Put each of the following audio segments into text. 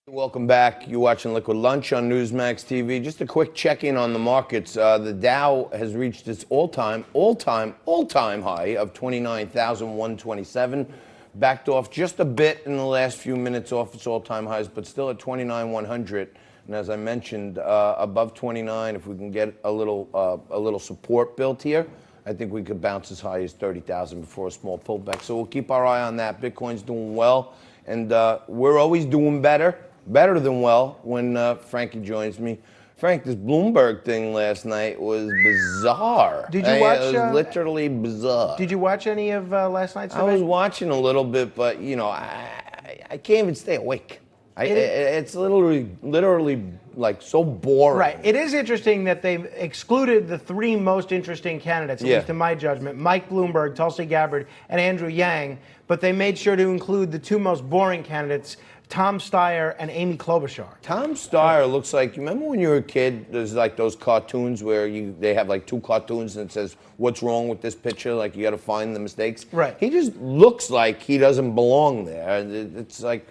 Welcome back. You're watching Liquid Lunch on Newsmax TV. Just a quick check-in on the markets. The Dow has reached its all-time high of 29,127. Backed off just a bit in the last few minutes off its all-time highs, but still at 29,100. And as I mentioned, above 29, if we can get a little support built here, I think we could bounce as high as 30,000 before a small pullback. So we'll keep our eye on that. Bitcoin's doing well, and we're always doing better than well when Frankie joins me. Frank, this Bloomberg thing last night was bizarre. Did you watch? It was literally bizarre. Did you watch any of last night's I was watching a little bit, but I can't even stay awake. It's literally like so boring. Right. It is interesting that they've excluded the three most interesting candidates, at least in my judgment: Mike Bloomberg, Tulsi Gabbard, and Andrew Yang. But they made sure to include the two most boring candidates, Tom Steyer and Amy Klobuchar. Tom Steyer looks like, you remember when you were a kid, there's like those cartoons where they have like two cartoons and it says, what's wrong with this picture? Like you got to find the mistakes. Right. He just looks like he doesn't belong there. It's like,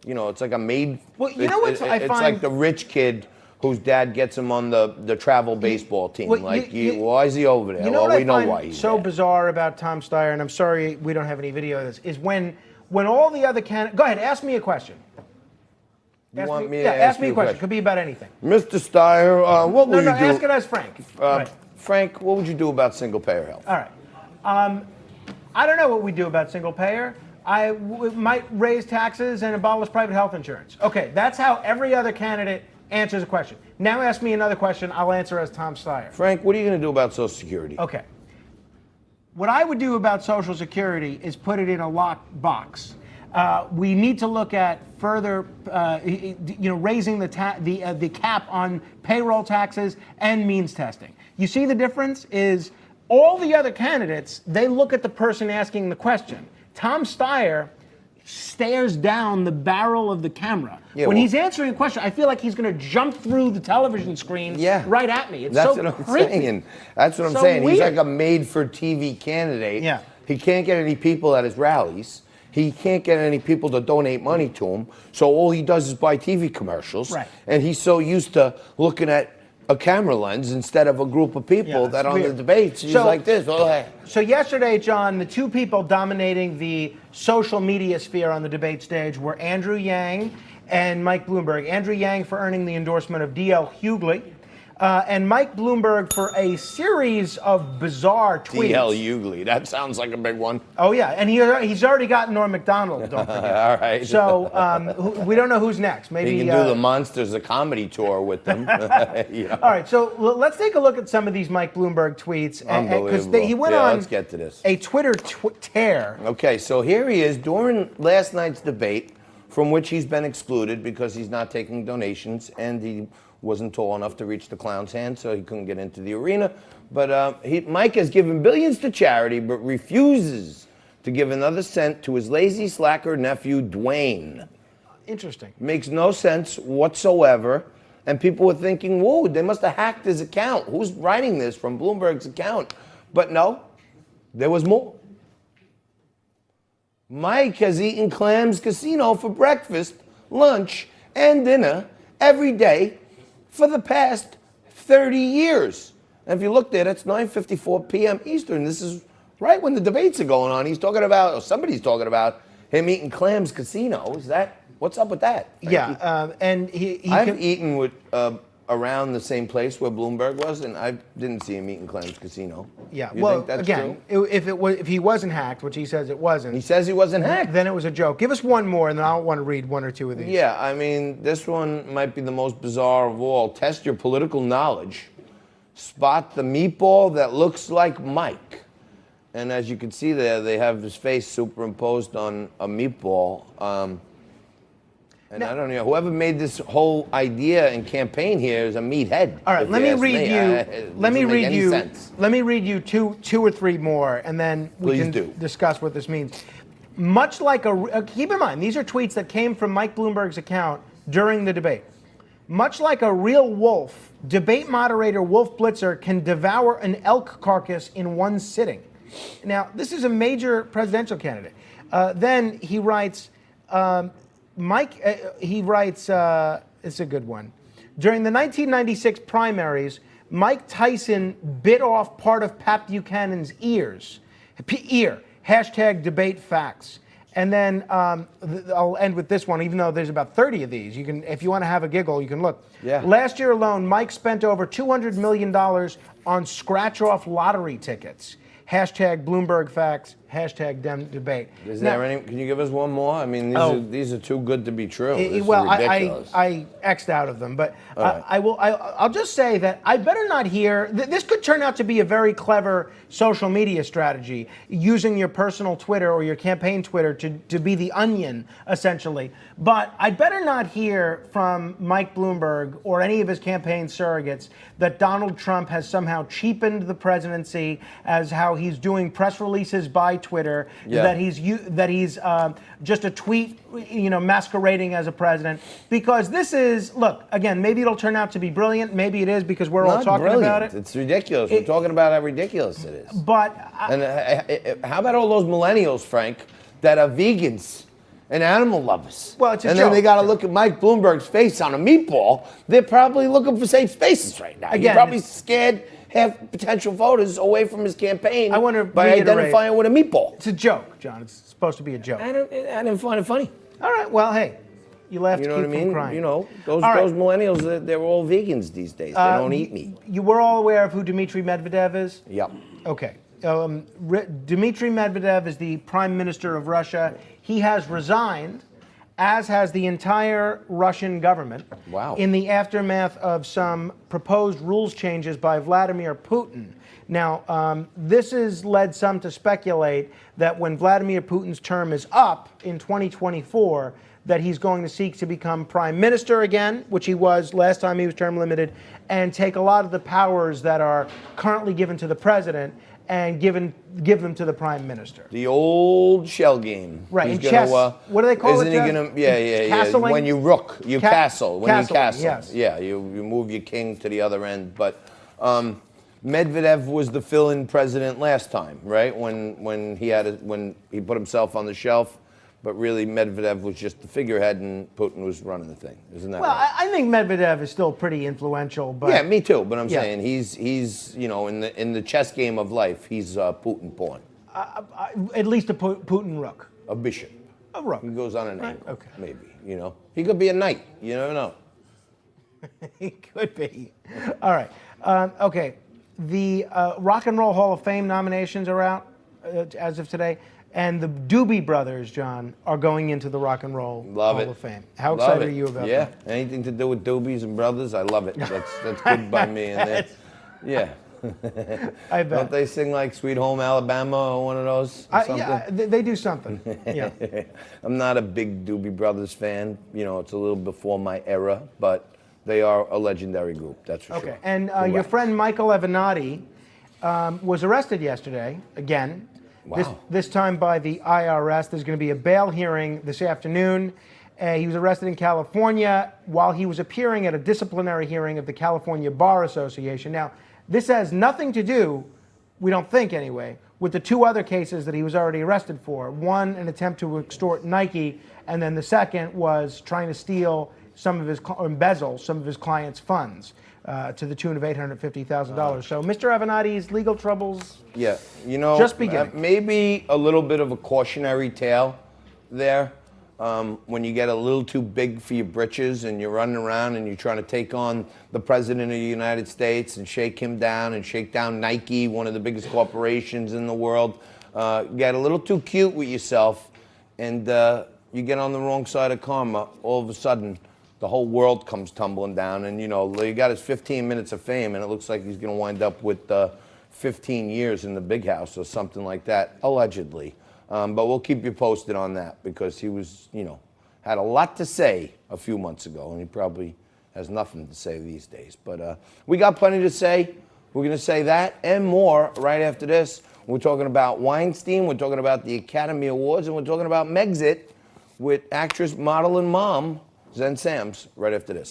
it's like a made. Well, you know what I find? It's like the rich kid whose dad gets him on the travel baseball team. Well, why is he over there? You know what we I know find why he's so there. bizarre about Tom Steyer, and I'm sorry we don't have any video of this, is when all the other candidates. Go ahead, ask me a question. Ask me a question. Could be about anything. Mr. Steyer, what would you do? Ask it as Frank. Right. Frank, what would you do about single-payer health? All right. I don't know what we do about single-payer. I might raise taxes and abolish private health insurance. Okay, that's how every other candidate answers a question. Now ask me another question. I'll answer as Tom Steyer. Frank, what are you going to do about Social Security? Okay. What I would do about Social Security is put it in a locked box. We need to look at further, raising the cap on payroll taxes and means testing. You see the difference is all the other candidates, they look at the person asking the question. Tom Steyer stares down the barrel of the camera. When he's answering a question, I feel like he's going to jump through the television screen right at me. It's That's so what I'm creepy. saying. That's what I'm saying. Weird. He's like a made-for-TV candidate. Yeah. He can't get any people at his rallies. He can't get any people to donate money to him. So all he does is buy TV commercials. Right. And he's so used to looking at a camera lens instead of a group of people that on the debates, he's like this. So yesterday, John, the two people dominating the social media sphere on the debate stage were Andrew Yang and Mike Bloomberg. Andrew Yang for earning the endorsement of D.L. Hughley, and Mike Bloomberg for a series of bizarre tweets. D.L. Hughley, that sounds like a big one. Oh, yeah, and he's already got Norm Macdonald, don't forget. All right. So we don't know wwho's next. Maybe he can do the Monsters, a comedy tour with them. All right, so let's take a look at some of these Mike Bloomberg tweets. Unbelievable. He went on let's get to this. A Twitter tear. Okay, so here he is during last night's debate, from which he's been excluded because he's not taking donations and he wasn't tall enough to reach the clown's hand, so he couldn't get into the arena. But Mike has given billions to charity, but refuses to give another cent to his lazy slacker nephew, Dwayne. Interesting. Makes no sense whatsoever. And people were thinking, whoa, they must have hacked his account. Who's writing this from Bloomberg's account? But no, there was more. Mike has eaten Clams Casino for breakfast, lunch, and dinner every day for the past 30 years. And if you look there, that's 9:54 p.m. Eastern. This is right when the debates are going on. He's talking about, or somebody's talking about, him eating Clams Casino. What's up with that? Yeah, and I've eaten with around the same place where Bloomberg was, and I didn't see him eating Clams Casino. Yeah, you well, think that's again, true? if he wasn't hacked, which he says it wasn't. He says he wasn't hacked. Then it was a joke. Give us one more, and then I'll want to read one or two of these. Yeah, I mean, this one might be the most bizarre of all. Test your political knowledge. Spot the meatball that looks like Mike. And as you can see there, they have his face superimposed on a meatball. And now, I don't know, whoever made this whole idea and campaign here is a meathead. All right, let me read you two or three more, and then we can discuss what this means. Much like keep in mind, these are tweets that came from Mike Bloomberg's account during the debate. Much like a real wolf, debate moderator Wolf Blitzer can devour an elk carcass in one sitting. Now, this is a major presidential candidate. Then he writes, Mike, he writes, it's a good one. During the 1996 primaries, Mike Tyson bit off part of Pat Buchanan's ear. Hashtag debate facts. And then I'll end with this one, even though there's about 30 of these. You can, if you want to have a giggle, you can look. Yeah. Last year alone, Mike spent over $200 million on scratch-off lottery tickets. Hashtag Bloomberg facts. Hashtag Dem debate. Is there any? Can you give us one more? I mean, these are too good to be true. This is ridiculous. I X'd out of them, but right. I'll just say that I better not hear. This could turn out to be a very clever social media strategy, using your personal Twitter or your campaign Twitter to be the onion, essentially. But I better not hear from Mike Bloomberg or any of his campaign surrogates that Donald Trump has somehow cheapened the presidency, as how he's doing press releases by Twitter, that he's just a tweet, masquerading as a president. Because this is, look, again, maybe it'll turn out to be brilliant. Maybe it is, because we're all talking about it. It's ridiculous. We're talking about how ridiculous it is. But how about all those millennials, Frank, that are vegans and animal lovers? Well, it's a and joke. then they got to look at Mike Bloomberg's face on a meatball. They're probably looking for safe spaces right now. Again, He's probably scared half potential voters away from his campaign I want to by identifying with a meatball. It's a joke, John. It's supposed to be a joke. I didn't find it funny. All right. Well, hey, you laugh You to know keep what I mean? from crying. Those millennials, they're all vegans these days. They don't eat meat. You were all aware of who Dmitry Medvedev is? Yep. Okay. Dmitry Medvedev is the prime minister of Russia. He has resigned, as has the entire Russian government. Wow. In the aftermath of some proposed rules changes by Vladimir Putin. Now, this has led some to speculate that when Vladimir Putin's term is up in 2024, that he's going to seek to become prime minister again, which he was last time he was term limited, and take a lot of the powers that are currently given to the president and give them to the prime minister. The old shell game. Right, in chess. What do they call it? Isn't he going to? Yeah. Castling? When you rook, you castle. When you castle. Yes. Yeah, you move your king to the other end. But Medvedev was the fill-in president last time, right? When he put himself on the shelf. But really, Medvedev was just the figurehead, and Putin was running the thing. Isn't that right? Well, I think Medvedev is still pretty influential. But yeah, me too. But I'm saying he's in the chess game of life, he's Putin pawn. At least a Putin rook. A bishop. A rook. He goes on an angle. Okay. Maybe. He could be a knight. You never know. He could be. All right. Okay. The Rock and Roll Hall of Fame nominations are out as of today. And the Doobie Brothers, John, are going into the Rock and Roll Hall of Fame. How excited are you about that? Yeah, anything to do with Doobies and Brothers, I love it. That's good by me. And yeah. I bet. Don't they sing like Sweet Home Alabama or one of those? Yeah, they do something. Yeah. I'm not a big Doobie Brothers fan. It's a little before my era, but they are a legendary group, that's for sure. Okay, and your friend Michael Avenatti was arrested yesterday, again. Wow. This time by the IRS. There's going to be a bail hearing this afternoon. He was arrested in California while he was appearing at a disciplinary hearing of the California Bar Association. Now, this has nothing to do, we don't think anyway, with the two other cases that he was already arrested for. One, an attempt to extort Nike, and then the second was trying to steal embezzle some of his clients' funds to the tune of $850,000. So Mr. Avenatti's legal troubles, just beginning. Maybe a little bit of a cautionary tale there. When you get a little too big for your britches and you're running around and you're trying to take on the president of the United States and shake him down and shake down Nike, one of the biggest corporations in the world, get a little too cute with yourself and you get on the wrong side of karma, all of a sudden the whole world comes tumbling down, and he got his 15 minutes of fame, and it looks like he's going to wind up with 15 years in the big house or something like that, allegedly. But we'll keep you posted on that, because he was, had a lot to say a few months ago, and he probably has nothing to say these days. But we got plenty to say. We're going to say that and more right after this. We're talking about Weinstein, we're talking about the Academy Awards, and we're talking about Megxit with actress, model, and mom Zen Sams right after this.